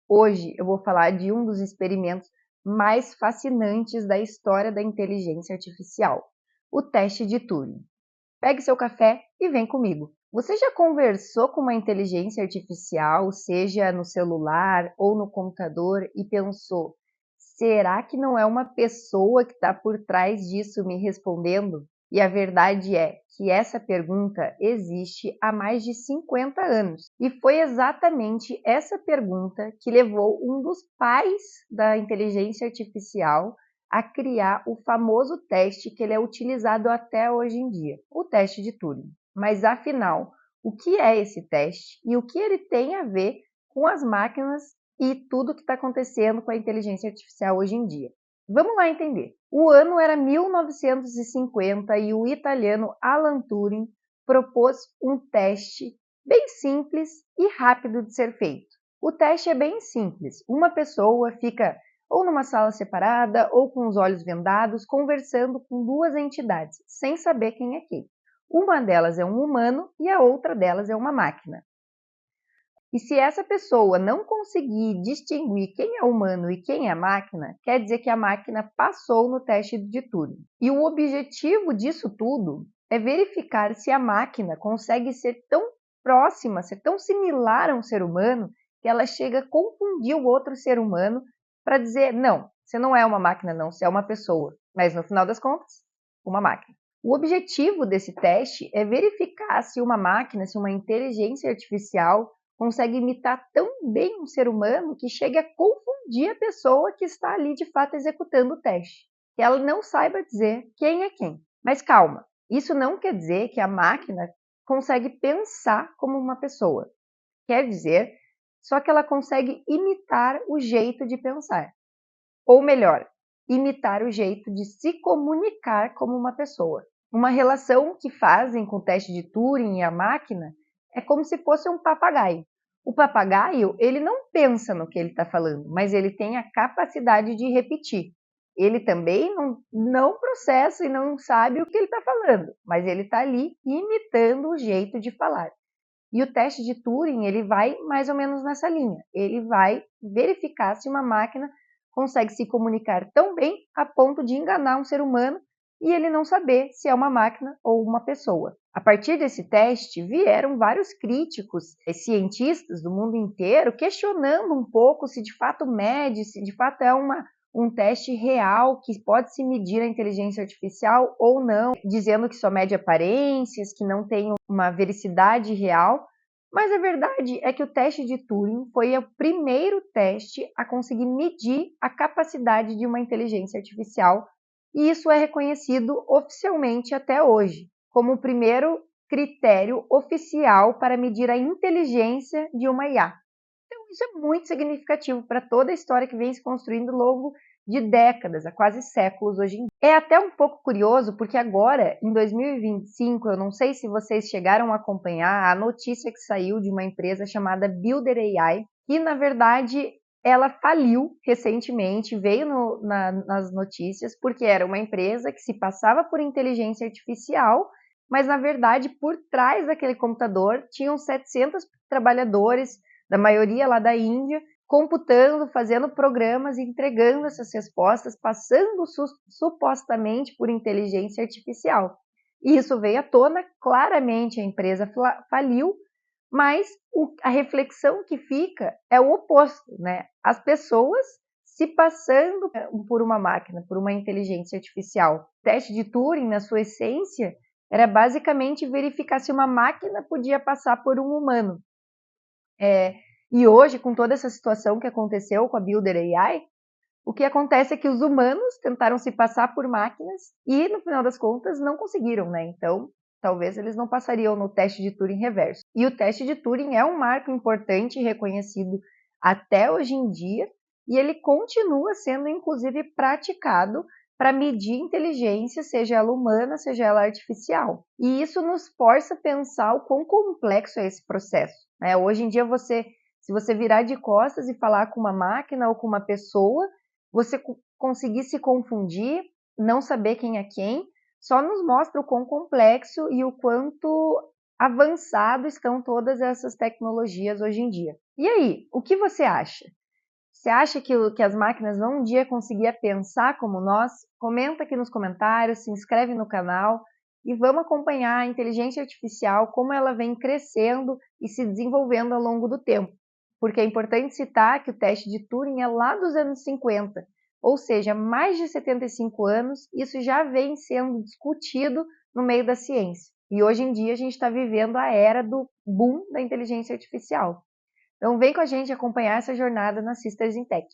Hoje eu vou falar de um dos experimentos mais fascinantes da história da inteligência artificial, o teste de Turing. Pegue seu café e vem comigo. Você já conversou com uma inteligência artificial, seja no celular ou no computador, e pensou: será que não é uma pessoa que está por trás disso me respondendo? E a verdade é que essa pergunta existe há mais de 50 anos. E foi exatamente essa pergunta que levou um dos pais da inteligência artificial a criar o famoso teste que ele é utilizado até hoje em dia, o teste de Turing. Mas afinal, o que é esse teste e o que ele tem a ver com as máquinas e tudo que está acontecendo com a inteligência artificial hoje em dia? Vamos lá entender. O ano era 1950 e o italiano Alan Turing propôs um teste bem simples e rápido de ser feito. O teste é bem simples. Uma pessoa fica ou numa sala separada ou com os olhos vendados, conversando com duas entidades, sem saber quem é quem. Uma delas é um humano e a outra delas é uma máquina. E se essa pessoa não conseguir distinguir quem é humano e quem é máquina, quer dizer que a máquina passou no teste de Turing. E o objetivo disso tudo é verificar se a máquina consegue ser tão próxima, ser tão similar a um ser humano, que ela chega a confundir o outro ser humano para dizer: não, você não é uma máquina não, você é uma pessoa. Mas no final das contas, uma máquina. O objetivo desse teste é verificar se uma máquina, se uma inteligência artificial consegue imitar tão bem um ser humano que chega a confundir a pessoa que está ali de fato executando o teste. Que ela não saiba dizer quem é quem. Mas calma, isso não quer dizer que a máquina consegue pensar como uma pessoa. Quer dizer só que ela consegue imitar o jeito de pensar. Ou melhor, imitar o jeito de se comunicar como uma pessoa. Uma relação que fazem com o teste de Turing e a máquina é como se fosse um papagaio. O papagaio, ele não pensa no que ele está falando, mas ele tem a capacidade de repetir. Ele também não processa e não sabe o que ele está falando, mas ele está ali imitando o jeito de falar. E o teste de Turing, ele vai mais ou menos nessa linha. Ele vai verificar se uma máquina consegue se comunicar tão bem a ponto de enganar um ser humano e ele não saber se é uma máquina ou uma pessoa. A partir desse teste, vieram vários críticos, cientistas do mundo inteiro, questionando um pouco se de fato mede, se de fato é um teste real que pode se medir a inteligência artificial ou não, dizendo que só mede aparências, que não tem uma vericidade real. Mas a verdade é que o teste de Turing foi o primeiro teste a conseguir medir a capacidade de uma inteligência artificial, e isso é reconhecido oficialmente até hoje, como o primeiro critério oficial para medir a inteligência de uma IA. Então, isso é muito significativo para toda a história que vem se construindo ao longo de décadas, há quase séculos hoje em dia. É até um pouco curioso, porque agora, em 2025, eu não sei se vocês chegaram a acompanhar a notícia que saiu de uma empresa chamada Builder AI, que, na verdade, ela faliu recentemente, veio nas notícias, porque era uma empresa que se passava por inteligência artificial, mas, na verdade, por trás daquele computador tinham 700 trabalhadores, da maioria lá da Índia, computando, fazendo programas e entregando essas respostas, passando supostamente por inteligência artificial. E isso veio à tona, claramente a empresa faliu, mas a reflexão que fica é o oposto, né? As pessoas se passando por uma máquina, por uma inteligência artificial. O teste de Turing, na sua essência, era basicamente verificar se uma máquina podia passar por um humano. E hoje, com toda essa situação que aconteceu com a Builder AI, o que acontece é que os humanos tentaram se passar por máquinas e, no final das contas, não conseguiram, né? Então, talvez eles não passariam no teste de Turing reverso. E o teste de Turing é um marco importante e reconhecido até hoje em dia, e ele continua sendo, inclusive, praticado para medir inteligência, seja ela humana, seja ela artificial. E isso nos força a pensar o quão complexo é esse processo, né? Hoje em dia, se você virar de costas e falar com uma máquina ou com uma pessoa, você conseguir se confundir, não saber quem é quem, só nos mostra o quão complexo e o quanto avançado estão todas essas tecnologias hoje em dia. E aí, o que você acha? Você acha que as máquinas vão um dia conseguir pensar como nós? Comenta aqui nos comentários, se inscreve no canal e vamos acompanhar a inteligência artificial, como ela vem crescendo e se desenvolvendo ao longo do tempo. Porque é importante citar que o teste de Turing é lá dos anos 50, ou seja, mais de 75 anos, isso já vem sendo discutido no meio da ciência. E hoje em dia a gente está vivendo a era do boom da inteligência artificial. Então vem com a gente acompanhar essa jornada na Sisters in Tech.